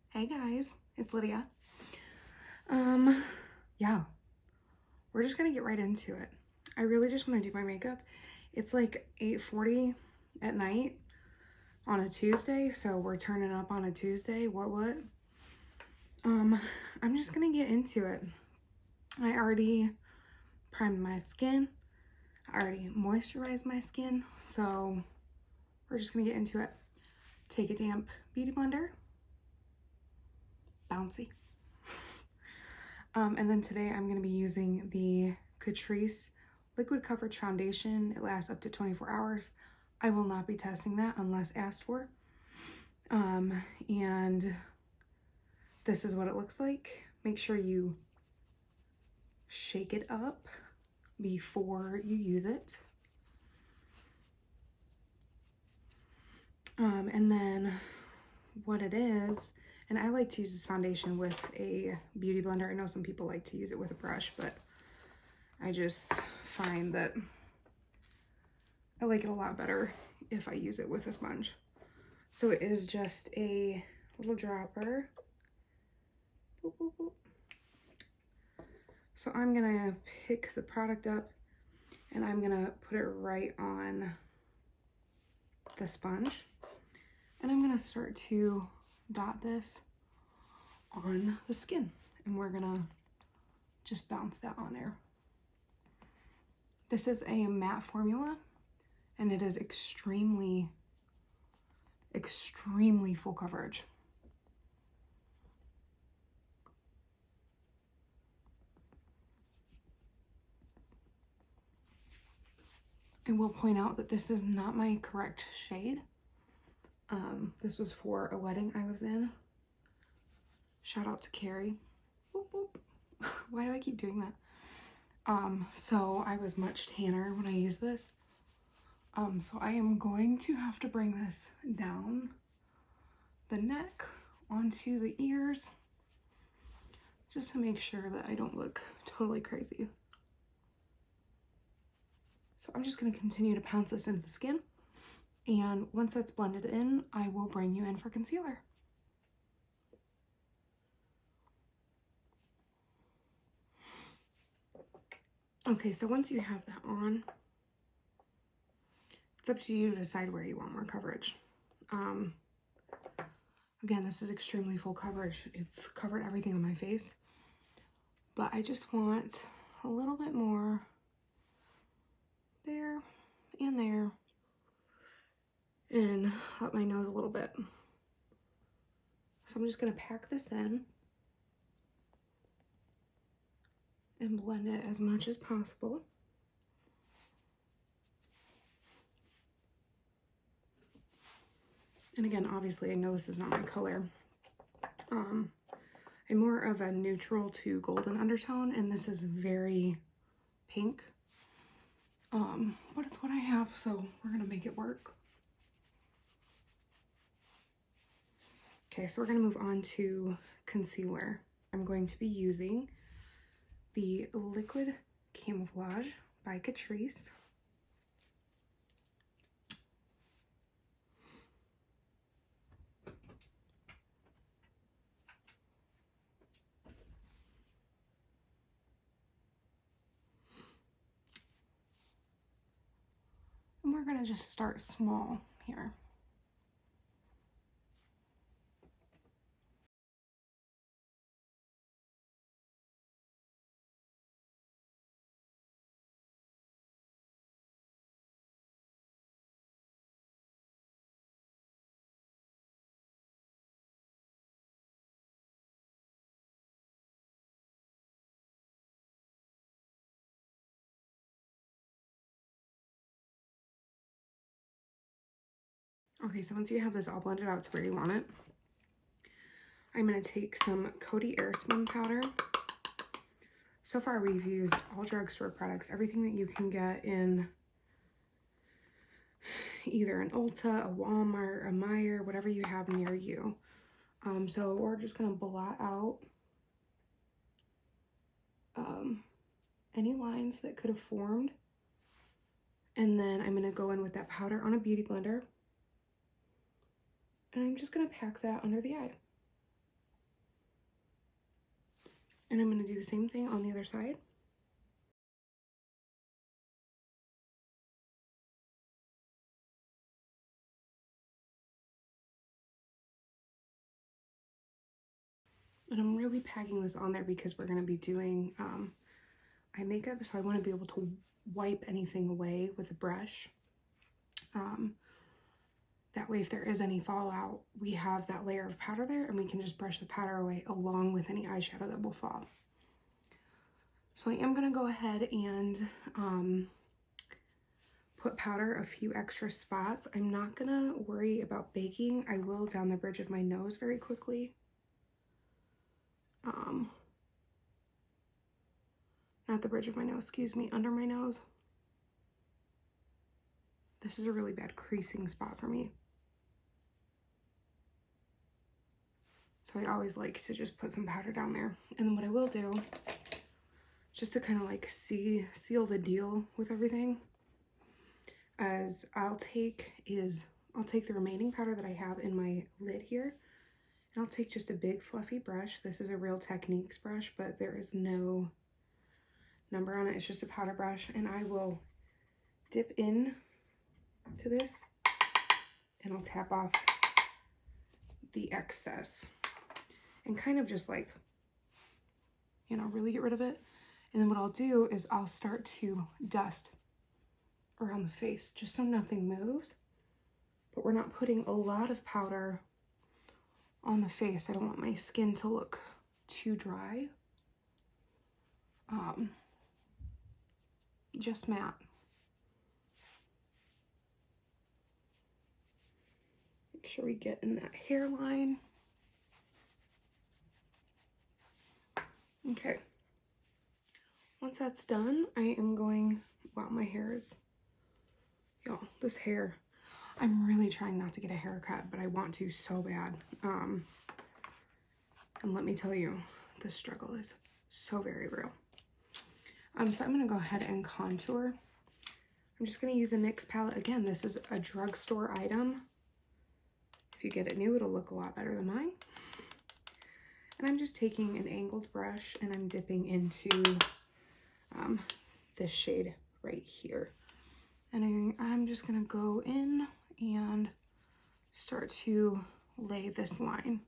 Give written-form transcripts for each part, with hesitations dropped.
Hey guys, it's Lydia. Yeah, we're just gonna get right into it. I really just want to do my makeup. It's like 8:40 at night on a Tuesday, so we're turning up on a Tuesday. What? I'm just gonna get into it. I already primed my skin. I already moisturized my skin, so we're just gonna get into it. Take a damp beauty blender. Bouncy. And then today I'm gonna be using the Catrice Liquid Coverage Foundation. It lasts up to 24 hours. I will not be testing that unless asked for. And this is what it looks like. Make sure you shake it up before you use it. And then what it is, and I like to use this foundation with a beauty blender. I know some people like to use it with a brush, but I just find that I like it a lot better if I use it with a sponge. So it is just a little dropper. Boop, boop, boop. So I'm gonna pick the product up and I'm gonna put it right on the sponge. And I'm gonna start to dot this on the skin. And we're gonna just bounce that on there. This is a matte formula and it is extremely full coverage. I will point out that this is not my correct shade. This was for a wedding I was in. Shout out to Carrie. Boop, boop. Why do I keep doing that? So I was much tanner when I used this. So I am going to have to bring this down the neck onto the ears just to make sure that I don't look totally crazy. So I'm just going to continue to pounce this into the skin, and once that's blended in, I will bring you in for concealer. Okay, so once you have that on, it's up to you to decide where you want more coverage. Again, this is extremely full coverage. It's covered everything on my face, but I just want a little bit more there and there, and up my nose a little bit. So I'm just gonna pack this in and blend it as much as possible. And again, obviously, I know this is not my color. I'm more of a neutral to golden undertone, and this is very pink. But it's what I have, so we're gonna make it work. Okay, so we're gonna move on to concealer. I'm going to be using the Liquid Camouflage by Catrice. And we're gonna just start small here. Okay, so once you have this all blended out to where you want it, I'm going to take some Coty Airspun powder. So far we've used all drugstore products, everything that you can get in either an Ulta, a Walmart, a Meijer, whatever you have near you. So we're just going to blot out any lines that could have formed. And then I'm going to go in with that powder on a beauty blender. And I'm just going to pack that under the eye. And I'm going to do the same thing on the other side. And I'm really packing this on there because we're going to be doing eye makeup, so I want to be able to wipe anything away with a brush. That way if there is any fallout, we have that layer of powder there and we can just brush the powder away along with any eyeshadow that will fall. So I am going to go ahead and put powder a few extra spots. I'm not going to worry about baking. I will down the bridge of my nose very quickly. Not the bridge of my nose, excuse me, under my nose. This is a really bad creasing spot for me. So I always like to just put some powder down there. And then what I will do, just to kind of like seal the deal with everything, as I'll take the remaining powder that I have in my lid here, and I'll take just a big fluffy brush. This is a Real Techniques brush, but there is no number on it. It's just a powder brush, and I will dip in to this and I'll tap off the excess and kind of just like, you know, really get rid of it. And then what I'll do is I'll start to dust around the face just so nothing moves, but we're not putting a lot of powder on the face. I don't want my skin to look too dry. Just matte. Make sure we get in that hairline. Okay. Once that's done, I am going, wow, my hair is, y'all, this hair, I'm really trying not to get a haircut, but I want to so bad. And let me tell you, the struggle is so very real. So I'm going to go ahead and contour. I'm just going to use a NYX palette. Again, this is a drugstore item. If you get it new, it'll look a lot better than mine. And I'm just taking an angled brush and I'm dipping into this shade right here. And I'm just going to go in and start to lay this line.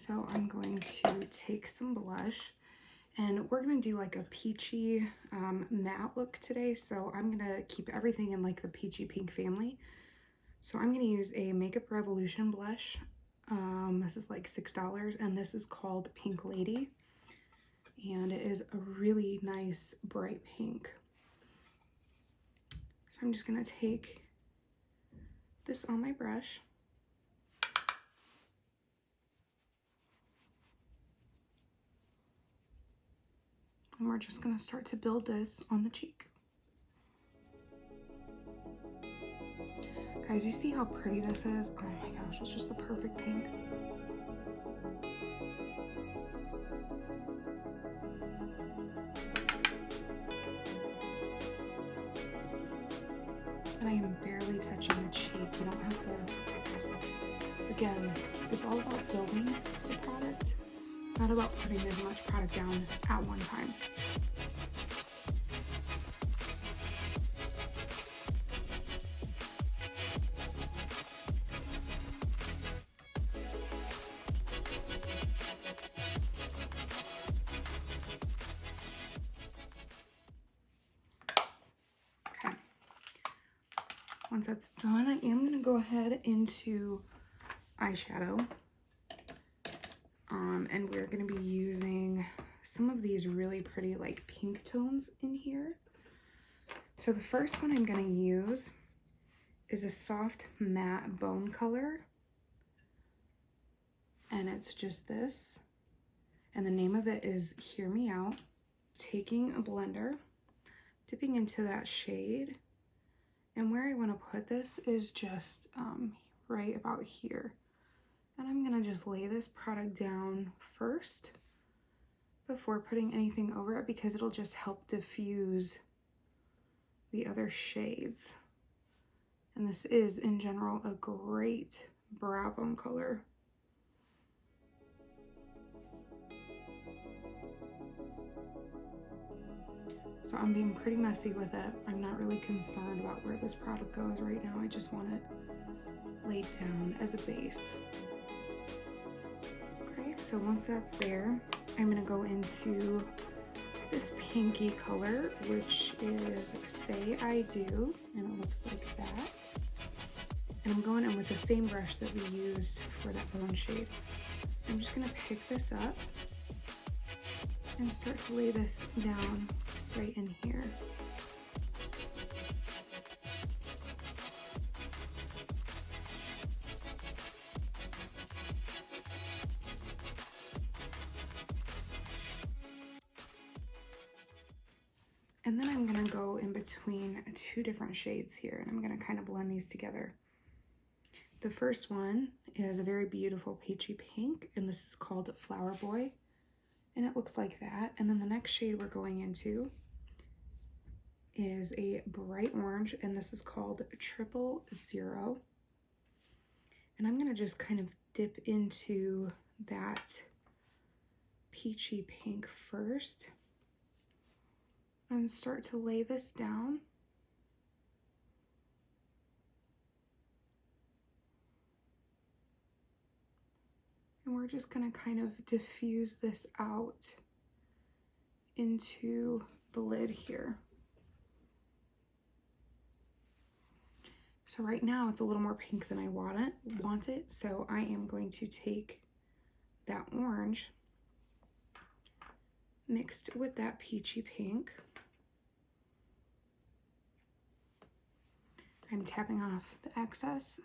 So I'm going to take some blush, and we're going to do like a peachy matte look today. So I'm going to keep everything in like the peachy pink family. So I'm going to use a Makeup Revolution blush. This is like $6, and this is called Pink Lady. And it is a really nice bright pink. So I'm just going to take this on my brush. And we're just going to start to build this on the cheek. Guys, you see how pretty this is? Oh my gosh, it's just the perfect pink. And I am barely touching the cheek. You don't have to, again, it's all about building the product. Not about putting as much product down at one time. Okay. Once that's done, I am gonna go ahead into eyeshadow. And we're gonna be using some of these really pretty like pink tones in here. So the first one I'm gonna use is a soft matte bone color. And it's just this. And the name of it is Hear Me Out. Taking a blender, dipping into that shade. And where I wanna put this is just right about here. And I'm gonna just lay this product down first before putting anything over it, because it'll just help diffuse the other shades. And this is in general a great brow bone color. So I'm being pretty messy with it. I'm not really concerned about where this product goes right now. I just want it laid down as a base. Okay, so once that's there, I'm gonna go into this pinky color, which is Say I Do, and it looks like that. And I'm going in with the same brush that we used for that bone shape. I'm just gonna pick this up and start to lay this down right in here. And then I'm gonna go in between two different shades here, and I'm gonna kind of blend these together. The first one is a very beautiful peachy pink, and this is called Flower Boy, and it looks like that. And then the next shade we're going into is a bright orange, and this is called 000. And I'm gonna just kind of dip into that peachy pink first and start to lay this down. And we're just gonna kind of diffuse this out into the lid here. So right now it's a little more pink than I want it, so I am going to take that orange mixed with that peachy pink. I'm tapping off the excess,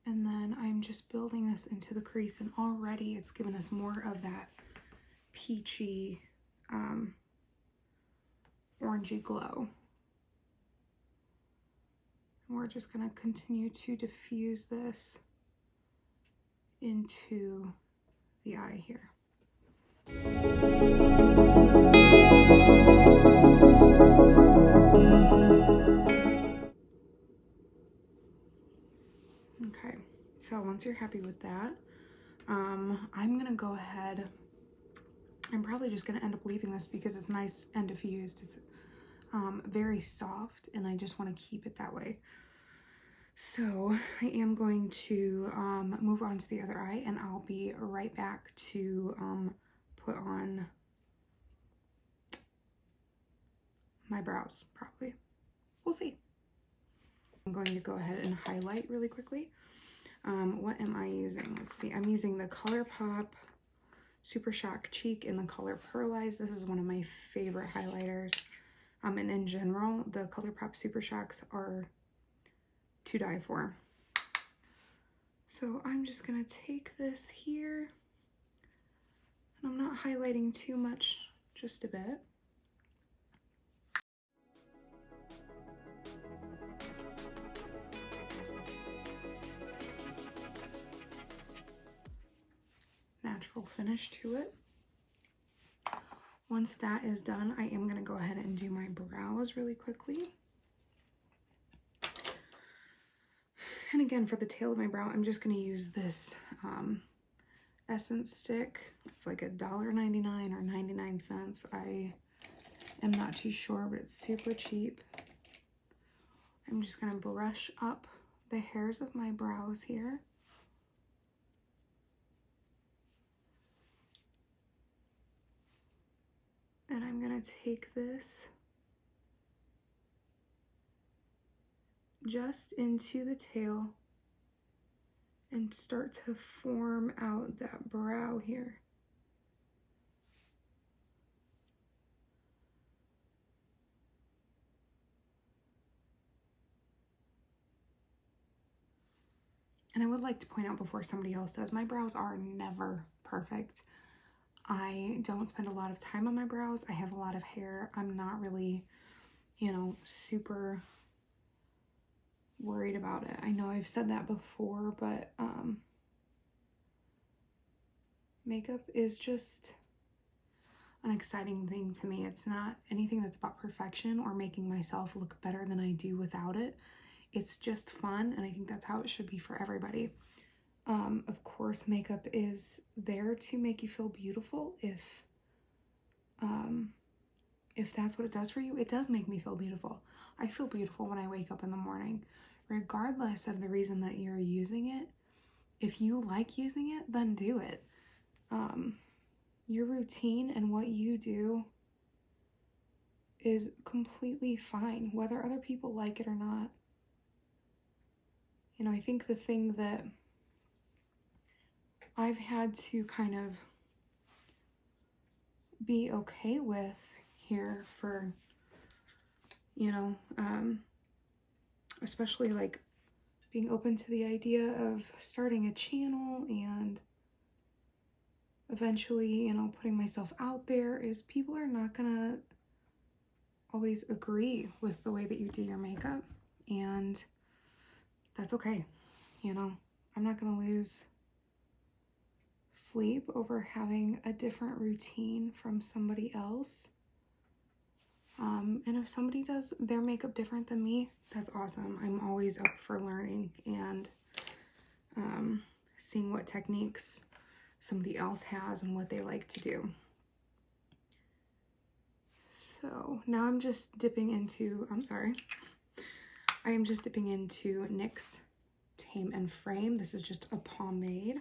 and then I'm just building this into the crease, and already it's given us more of that peachy, orangey glow. And we're just gonna continue to diffuse this into the eye here. Okay, so once you're happy with that, I'm gonna go ahead, I'm probably just gonna end up leaving this because it's nice and diffused. It's very soft, and I just want to keep it that way. So I am going to move on to the other eye, and I'll be right back to put on my brows, probably. We'll see. I'm going to go ahead and highlight really quickly. What am I using? Let's see. I'm using the ColourPop Super Shock Cheek in the color Pearlize. This is one of my favorite highlighters. And in general, the ColourPop Super Shocks are to die for. So I'm just gonna take this here, and I'm not highlighting too much, just a bit. Natural finish to it. Once that is done, I am gonna go ahead and do my brows really quickly. And again, for the tail of my brow, I'm just gonna use this essence stick. It's like $1.99 or 99 cents. I am not too sure, but it's super cheap. I'm just gonna brush up the hairs of my brows here. And I'm gonna take this just into the tail and start to form out that brow here. And I would like to point out before somebody else does, my brows are never perfect. I don't spend a lot of time on my brows. I have a lot of hair. I'm not really, you know, super worried about it. I know I've said that before, but makeup is just an exciting thing to me. It's not anything that's about perfection or making myself look better than I do without it. It's just fun, and I think that's how it should be for everybody. Of course, makeup is there to make you feel beautiful. If that's what it does for you, it does make me feel beautiful. I feel beautiful when I wake up in the morning, regardless of the reason that you're using it. If you like using it, then do it. Your routine and what you do is completely fine, whether other people like it or not. You know, I think the thing that I've had to kind of be okay with here for, you know, especially like being open to the idea of starting a channel and eventually, you know, putting myself out there, is people are not gonna always agree with the way that you do your makeup, and that's okay. You know, I'm not gonna lose sleep over having a different routine from somebody else. And if somebody does their makeup different than me, that's awesome. I'm always up for learning and seeing what techniques somebody else has and what they like to do. So now I'm just dipping into, I am just dipping into NYX Tame and Frame. This is just a pomade.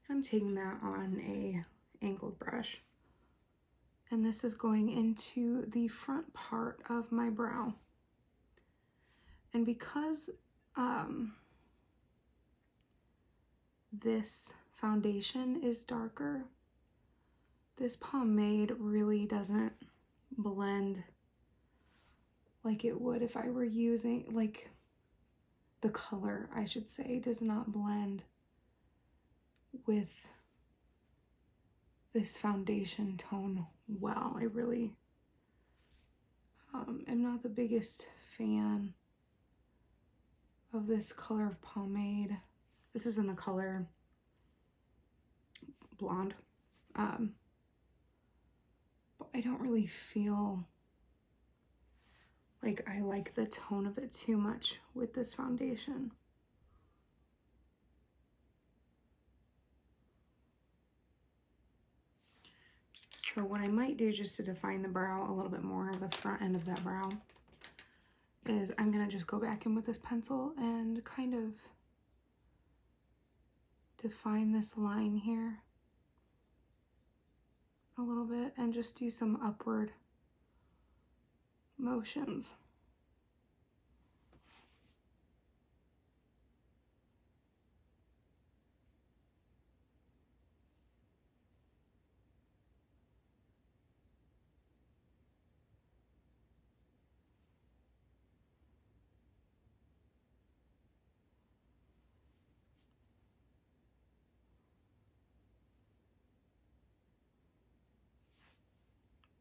I'm taking that on a angled brush. And this is going into the front part of my brow. And because this foundation is darker, this pomade really doesn't blend like it would if I were using, like, the color, I should say, does not blend with this foundation tone well. I really am not the biggest fan of this color of pomade. This is in the color Blonde. But I don't really feel like I like the tone of it too much with this foundation. So what I might do, just to define the brow a little bit more, the front end of that brow, is I'm gonna just go back in with this pencil and kind of define this line here a little bit and just do some upward motions.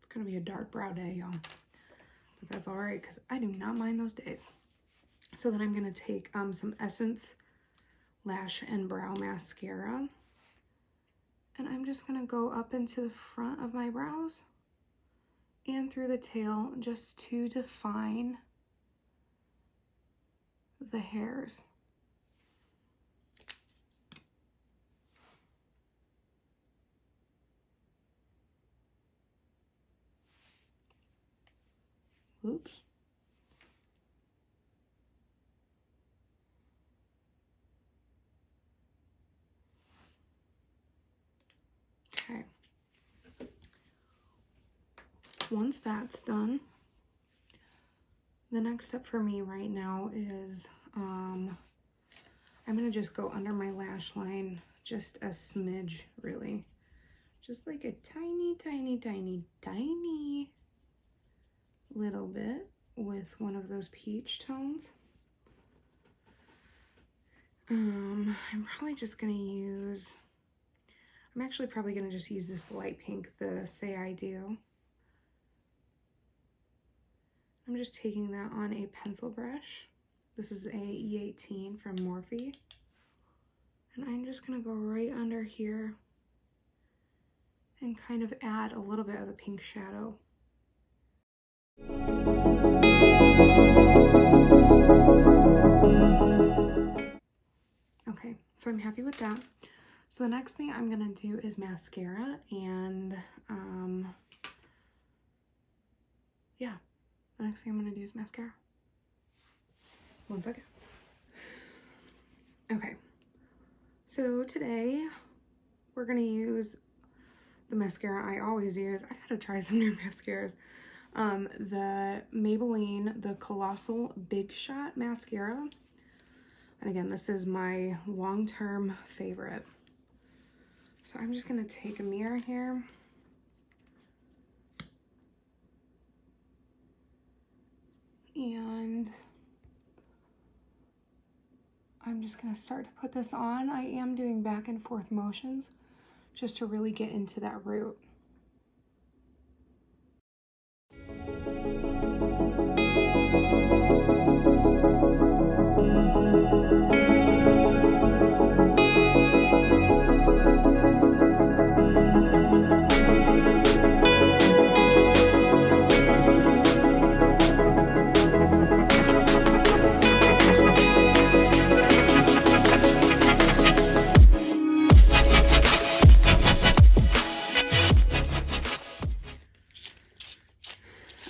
It's gonna be a dark brow day, y'all, but that's all right because I do not mind those days. So then I'm gonna take some Essence Lash and Brow Mascara, and I'm just gonna go up into the front of my brows and through the tail just to define the hairs. Oops. Okay. Once that's done, The next step for me right now is I'm gonna just go under my lash line just a smidge, really. Just like a tiny, tiny, tiny, tiny little bit with one of those peach tones. I'm probably just gonna use, I'm actually probably gonna just use this light pink, the Say I Do. I'm just taking that on a pencil brush. This is a E18 from Morphe. And I'm just gonna go right under here and kind of add a little bit of a pink shadow. Okay, so I'm happy with that. So the next thing I'm gonna do is mascara, and yeah, the next thing I'm gonna do is mascara. One second. Okay, so today we're gonna use the mascara I always use. I gotta try some new mascaras. The Maybelline, the Colossal Big Shot mascara. And again, this is my long-term favorite. So I'm just gonna take a mirror here. And I'm just gonna start to put this on. I am doing back and forth motions just to really get into that root.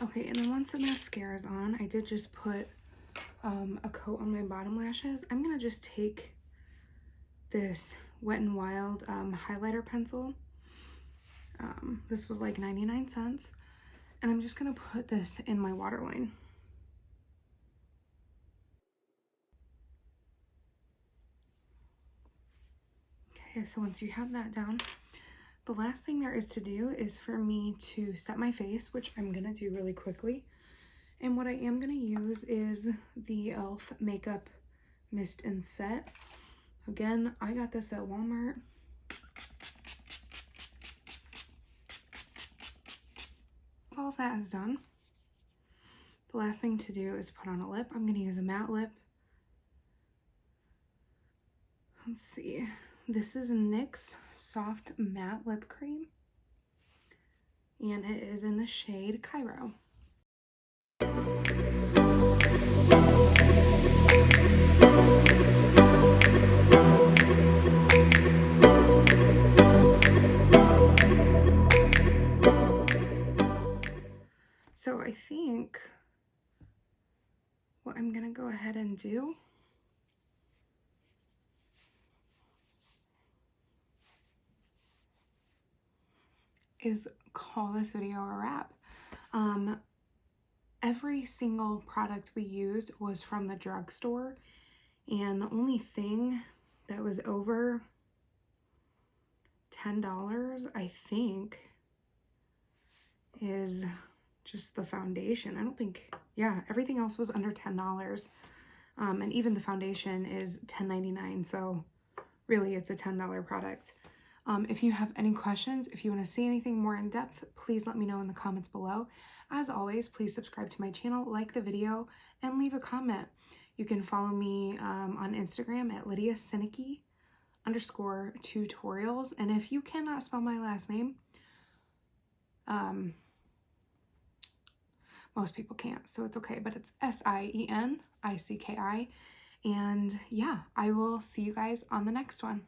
Okay, and then once the mascara is on, I did just put a coat on my bottom lashes. I'm gonna just take this Wet n Wild highlighter pencil. This was like 99 cents. And I'm just gonna put this in my waterline. Okay, so once you have that down, the last thing there is to do is for me to set my face, which I'm gonna do really quickly. And what I am gonna use is the e.l.f. Makeup Mist and Set. Again, I got this at Walmart. Once all of that is done, the last thing to do is put on a lip. I'm gonna use a matte lip. Let's see. This is NYX Soft Matte Lip Cream, and it is in the shade Cairo. So I think what I'm gonna go ahead and do is call this video a wrap. Every single product we used was from the drugstore, and the only thing that was over $10, I think, is just the foundation. I don't think, yeah, everything else was under $10. And even the foundation is $10.99, so really it's a $10 product. If you have any questions, if you want to see anything more in depth, please let me know in the comments below. As always, please subscribe to my channel, like the video, and leave a comment. You can follow me on Instagram at lydiasynicki_tutorials. And if you cannot spell my last name, most people can't, so it's okay, but it's SIENICKI. And yeah, I will see you guys on the next one.